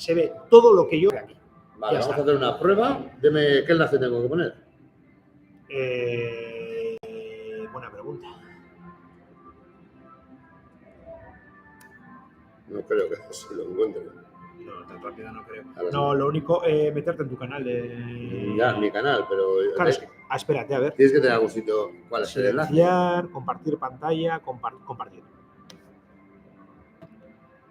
se ve todo lo que yo veo aquí. Vale, Ya vamos está. a hacer una prueba. Dime qué enlace tengo que poner. Buena pregunta. No creo que se lo encuentre. No, tan rápido no creo. Ahora No, sí. lo único, meterte en tu canal de... Ya, mi canal, pero Claro, espérate, a ver. tienes que tener algún sitio. ¿Cuál es el enlace? Silenciar, compartir pantalla, compartir.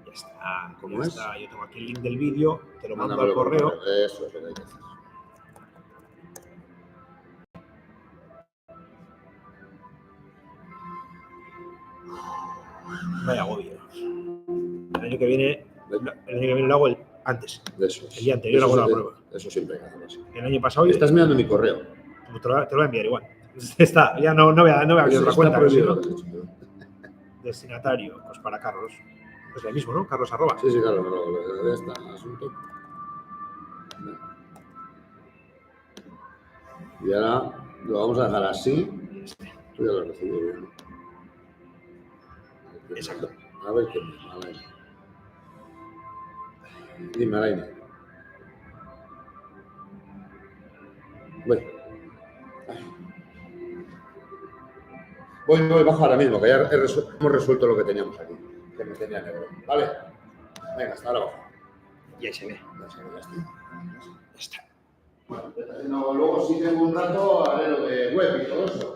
Ya está. ¿Cómo ya es? está. Yo tengo aquí el link del vídeo, te lo mando Mándamelo al por correo. Eso es lo que hay que hacer. Vaya agobio. El año que viene lo hago antes. Eso es. El día anterior hago la prueba. Eso siempre hay que hacerlo así. El año pasado... Estás mirando mi correo. Te lo voy a enviar igual. Está, ya no voy a abrir otra cuenta. Prohibido, ¿no? Destinatario, pues para Carlos. Es el mismo, ¿no? Carlos arroba. Sí, claro, no, de este asunto. Y ahora lo vamos a dejar así. Tú ya lo has recibido bien. Exacto. A ver qué Alain. Dime, Alain. Voy, bajo ahora mismo, que ya hemos resuelto lo que teníamos aquí. Que me tenía negro. Vale. Venga, hasta ahora abajo. Y ahí se ve. Ya está. Bueno, luego si tengo un rato haré lo de web y todo eso.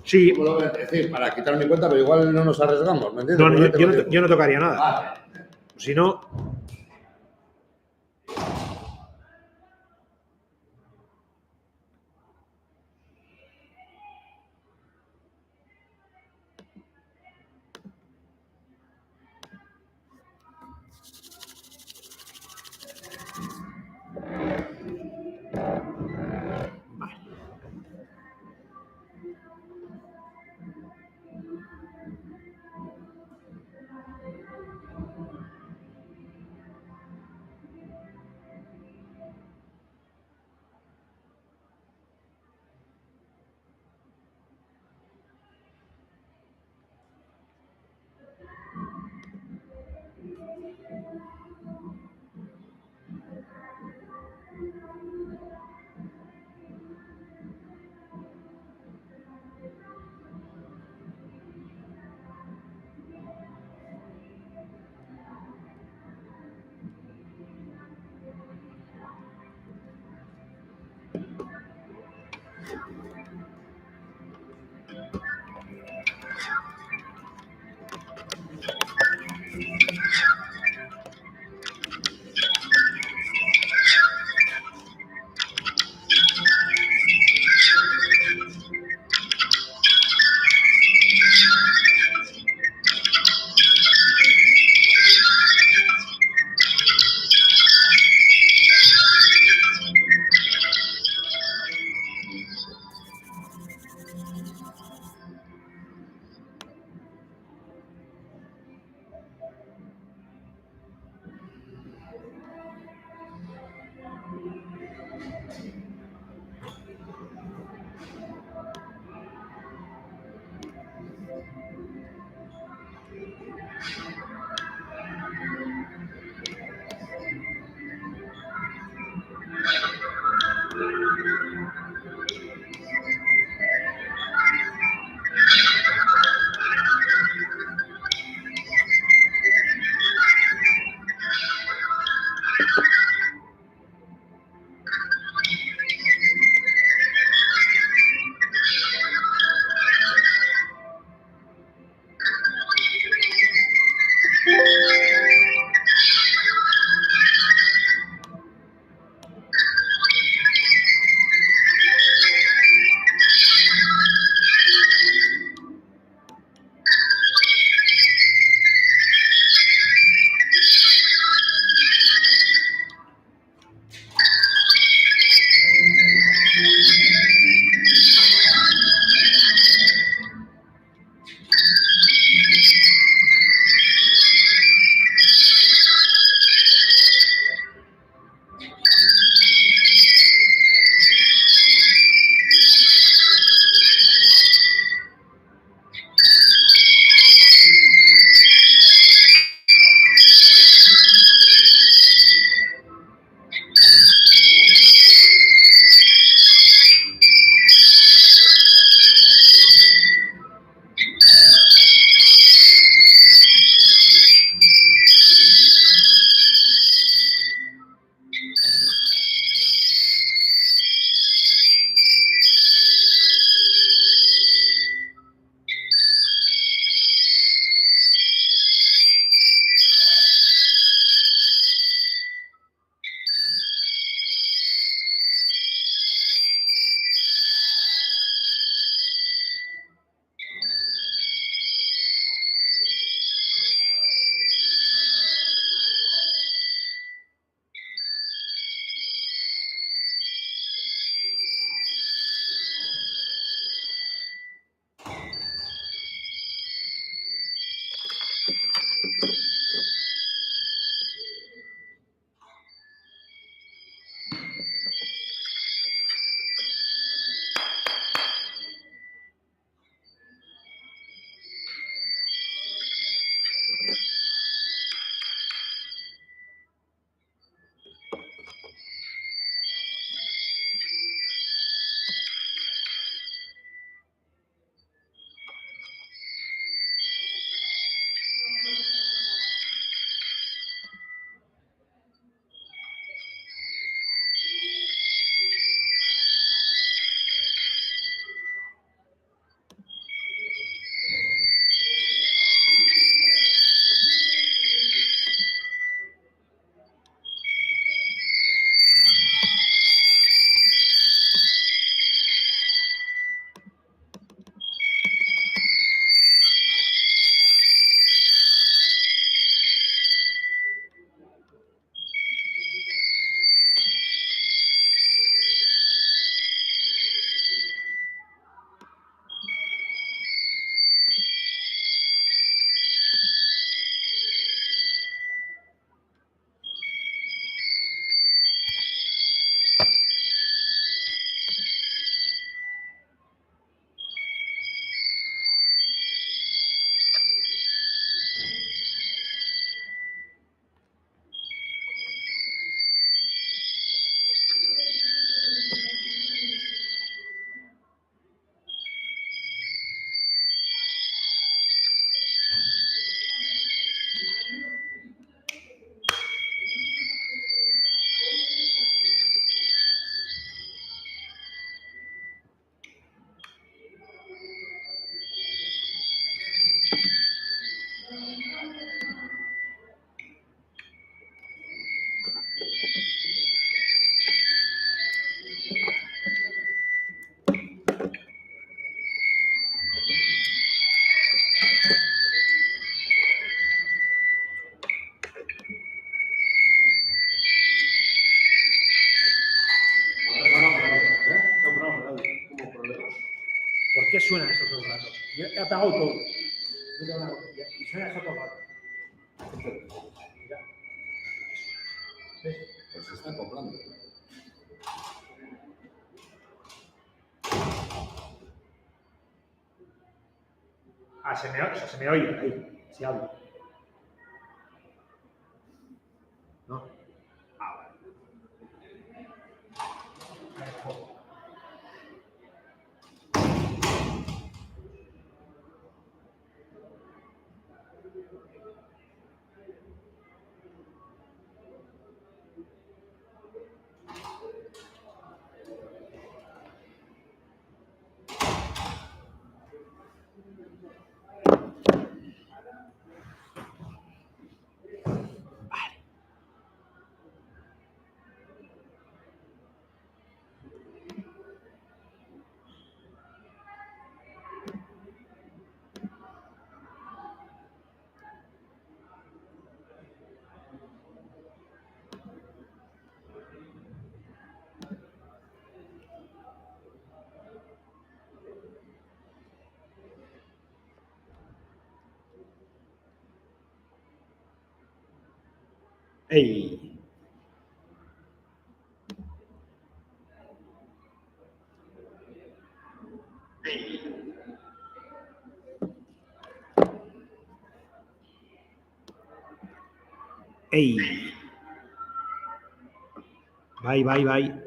Sí. Como lo voy a decir, para quitar mi cuenta, pero igual no nos arriesgamos, ¿me entiendes? No, yo no tocaría nada. Vale. Si no... ¿Por qué suena eso todo el rato? Yo he apagado todo. No tengo nada. Y suena eso todo el rato. Mira. ¿Ves? Pues se está acoplando. Ah, se me oye ahí, si hablo. ¿No? Ah, vale. ¡Ey! ¡Ey! Bye, bye, bye.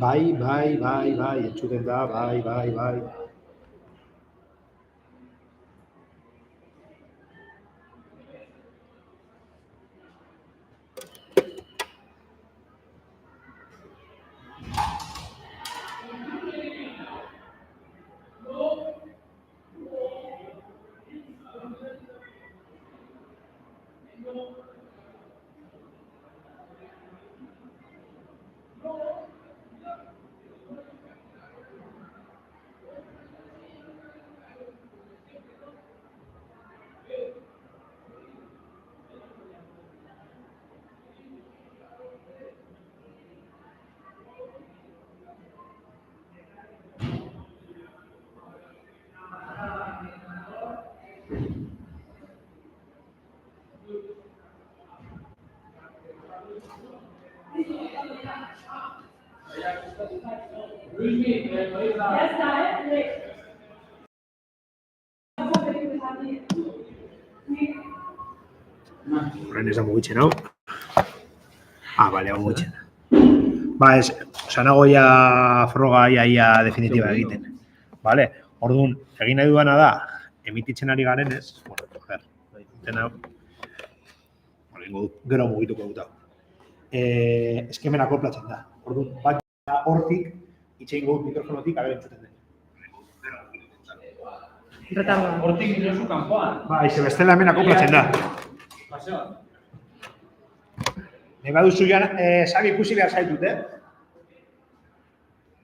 Bai, entzuten da, bai. Orain ez da mugitzen, hau? Bale, hau mugitzen. Sanago ja froga ia definitiba egiten. Vale, orduan, egin nahi duana da, emititzen ari garenez, gero mugituko dut hau. Eskemen akoplatzen da. Orduan, bat hortik, itxein dut mikrofonotik, ageren entzuten den. Hortik diozu kanpoan. Ze bestela hemen akoplatzen da. Nahi baduzu joan, sabi ikusi behar zaitut,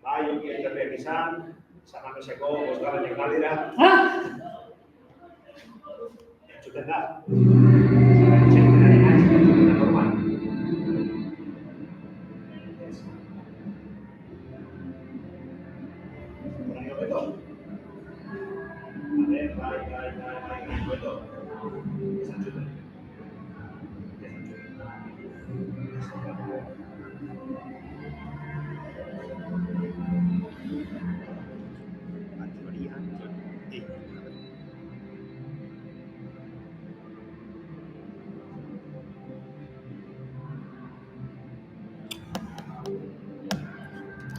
Bai, onki entzerriak izan, Samameseko, bosgarren ekaldera. Entzuten da. Normal. Horaino beto. Bai, beto. Ez entzuten.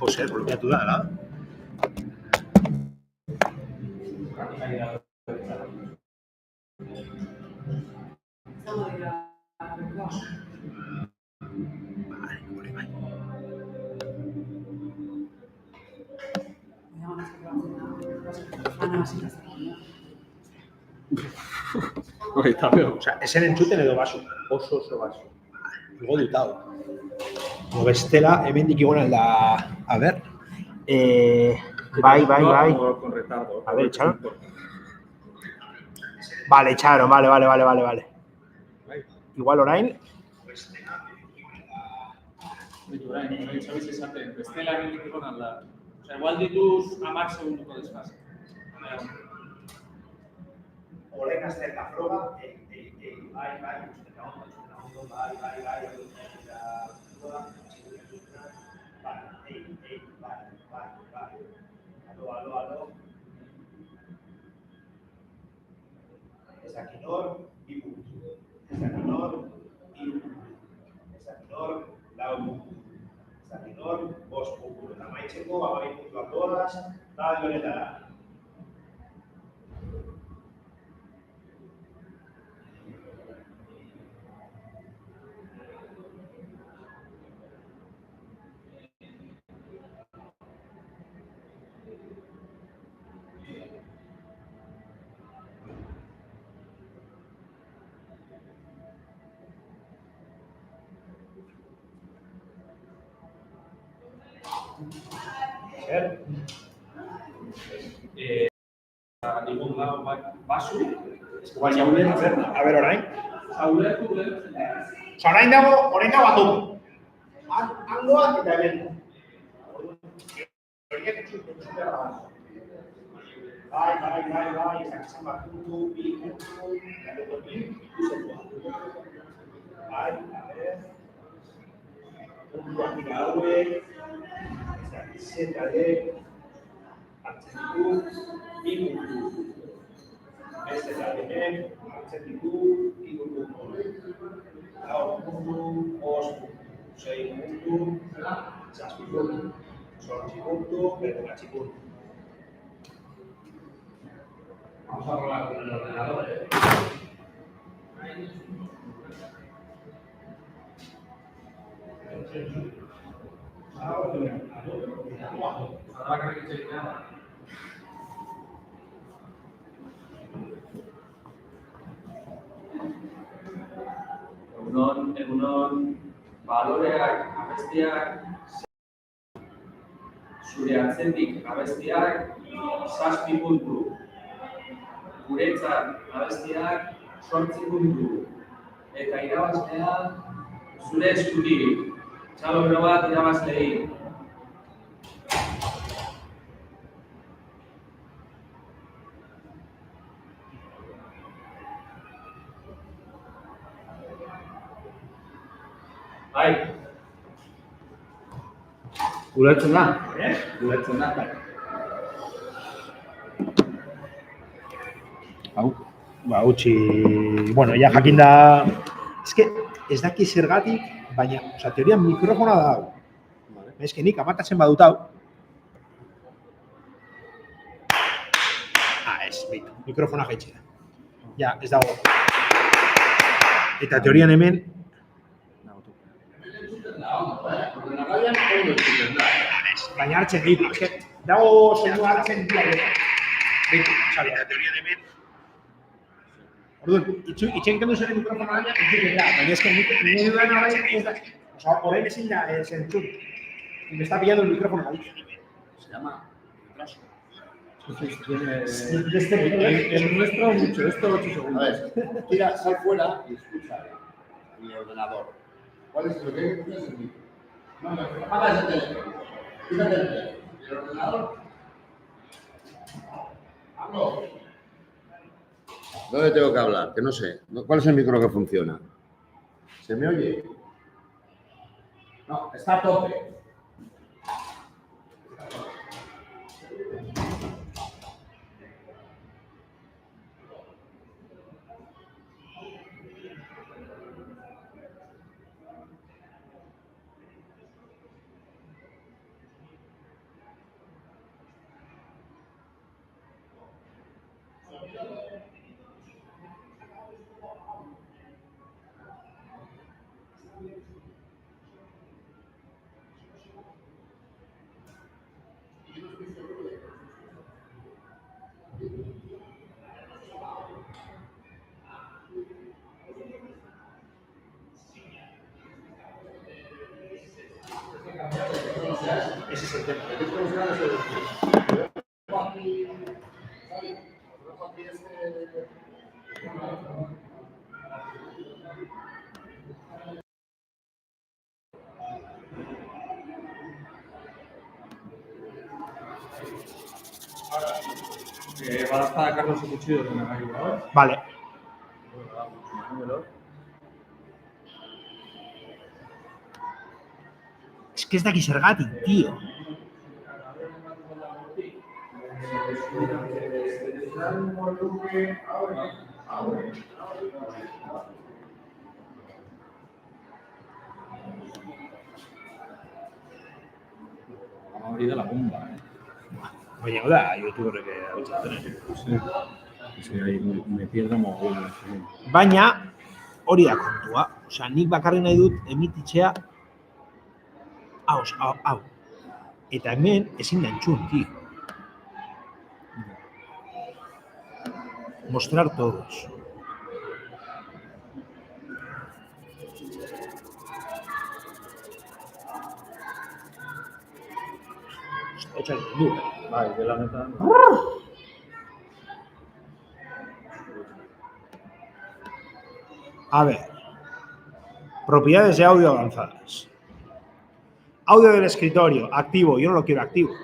Jose, blokeatu da, ala? Esen entzuten edo basu? Oso basu. Igo dut hau. Bestela, hemendik igon alda... A ber... Bai. A ver, echaron. Vale, echaron, vale. Igual orain... Orain, sabes esaten, bestela hemendik igon alda. Igual dituz 10 segunduko desfase. Orain hasta el afroba, bai, Alo. Ez dakit hor, bi puntu. Ez dakit hor, hiru puntu. Ez dakit hor, lau puntu. Ez dakit hor, 5 puntu. Eta amaitzeko, 12 puntuak doaz, talde honetara. Digun lau basu. A ber, orain. Orain dago atomo. Hangoa eta hemen. Bai, izan bat puntu, bi puntu, gero ikusetua. Bai, a ber. Puntuak dira hauek, zetadek, hartzen ditu, bi puntu. Beste taldeek, hartzen ditu, hiru puntu. Lau puntu, 5 puntu, 6 puntu, 7 puntu. Sortzi puntu, bederatzi puntu. Vamos a probar con el ordenador. Egunon baloreak, abestiak, zure atzetik abestiak, 7 puntu. Guretzat abestiak, 8 puntu. Eta irabazlea, zure eskutik. Txalo bat irabazlei. Bai. Ulertzen da? Ulertzen da. Hau, ba, utzi, bueno, ja jakin da, ez daki zergatik, baina, oza, teorian mikrofona da hau. Ez que nik amatatzen badut hau. Ez, beitu, mikrofona jaitxe da. Ja, ez dago. Eta teorian hemen, baina hartzen ditu, dago soinu hartzen ditu. Beitu, Xabi, eta teorian hemen, orduan, itxen kendu zure mikrofona baina, baina ez que nire dudan orain ez da, oza, orain ezin da zentzun. Me está pillando el micrófono ahí. Se llama retraso. El nuestro mucho, esto 8 segundos. A ver, tira, sal fuera y escucha mi ordenador. ¿Cuál es lo que hay que poner? Es el micro. No, apaga ese teléfono. Quítate el teléfono. ¿Y el ordenador? Hablo. ¿Dónde tengo que hablar? Que no sé. ¿Cuál es el micro que funciona? ¿Se me oye? No, está a tope. Ese es el tema. Badaezpada Carlos Cuchillo de Nagaiu, ¿no? Vale. Es que ez daki zergatik, tío. Hori da la bomba, Baina da, youtuberrek hau Sí, ahí me pierdo mogollón. Baina, hori da kontua. Osea, nik bakarri nahi dut emititzea hau. Eta hemen ezin da entzun, tío. Mostrar todos. Echa el du. Bai, dela neta. A ver. Propiedades de audio avanzadas. Audio del escritorio, activo. Yo no lo quiero activo.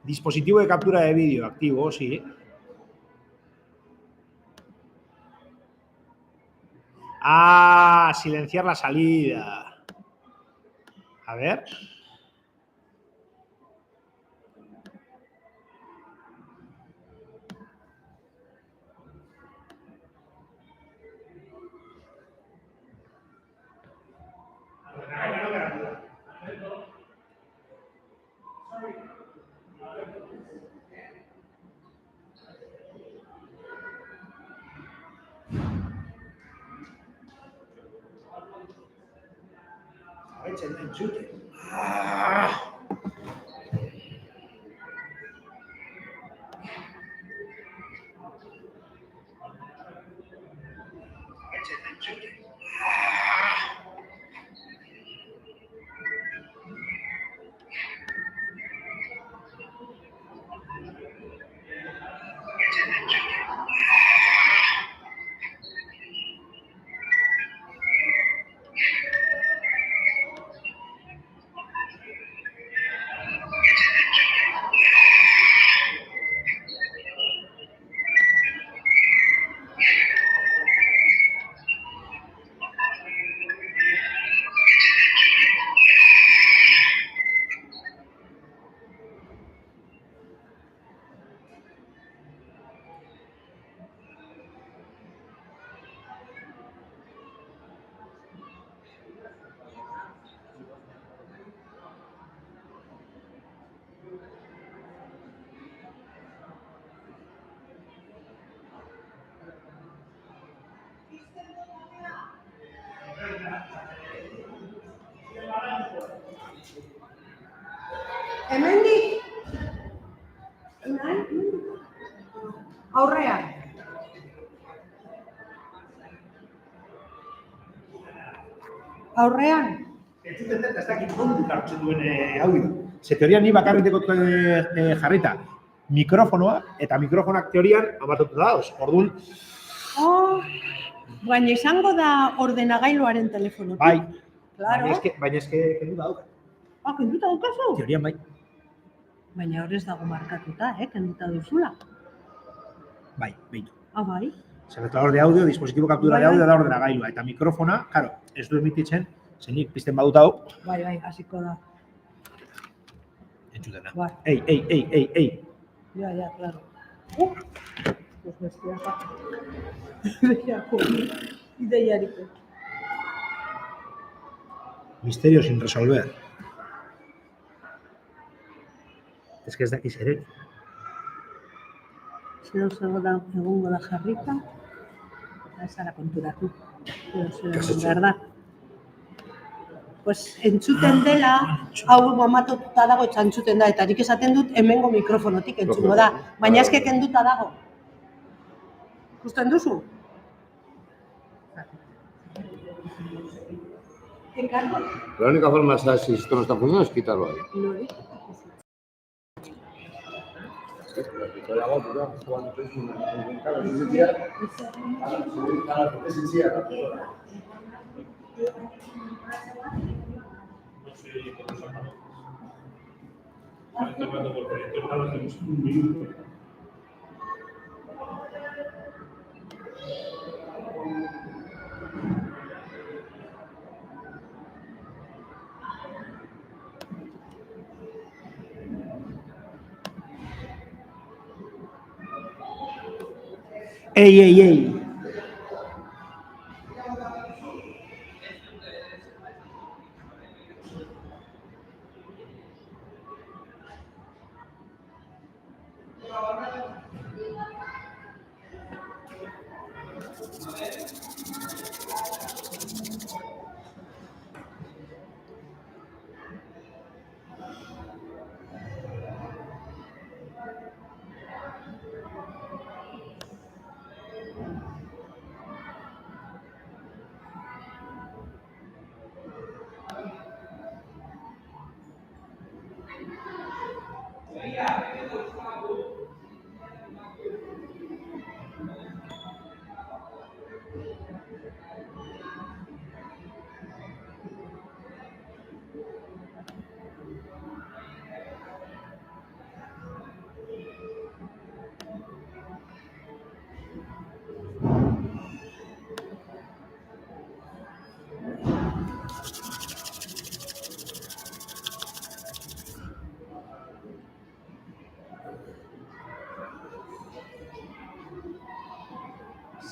Dispositivo de captura de vídeo, activo, sí. Ah, silenciar la salida. A ver. Jarraitzen da entzuten. Jarraitzen da entzuten. Hemendik. Aurrean. Aurrean. Entzuten dut, ez dakit nondik hartzen duen audio. Ze teorian ni bakarrik dekot jarrita mikrofonoa, eta mikrofonak teorian amatatu da, orduan. Oh, baina izango da ordenagailuaren telefonotik. Bai, Claro. baina eske kenduta dauka. Ah, kenduta daukazu? Teorian bai. Baina hor ez dago markatuta, kenduta duzula. Bai, behitu. Ah, bai. Selectador de audio, dispositibo captura de Bai, audio bai. da ordenagailua. Eta mikrofona, claro, ez du emititzen, zenik pizten badut hau, Bai, hasiko da. entzuten da. Bai. Ei. Ya, claro. Pues bestiasa. Ideiako. Ideiariko. Misterio sin resolver. Ez que ez dakiz ere. Zer da egongo da jarrita. Ez zara konturatu. Zer behar da. Pues entzuten dela, hau mamatuta dago eta entzuten da, eta nik esaten dut hemengo mikrofonotik entzungo da. Baina eske kenduta dago. Ikusten duzu? Encargo. La única forma de saber si esto no está funcionando es quitarlo ahí. Nori? Ei.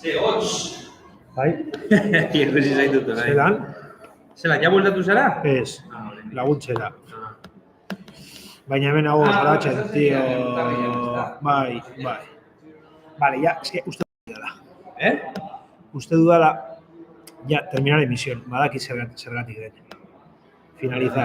Zeotz! Bai, Ikusi zaitut orain. zelan, Zela, ja bueltatu zara? ez, Ah, orain. laguntzera. Baina hemen hau grabatzen, tío. Bai. Vale, ya, es que uste dudala. Uste dudala, ya, terminar emisión. Badaki zergatik den. Finalizar.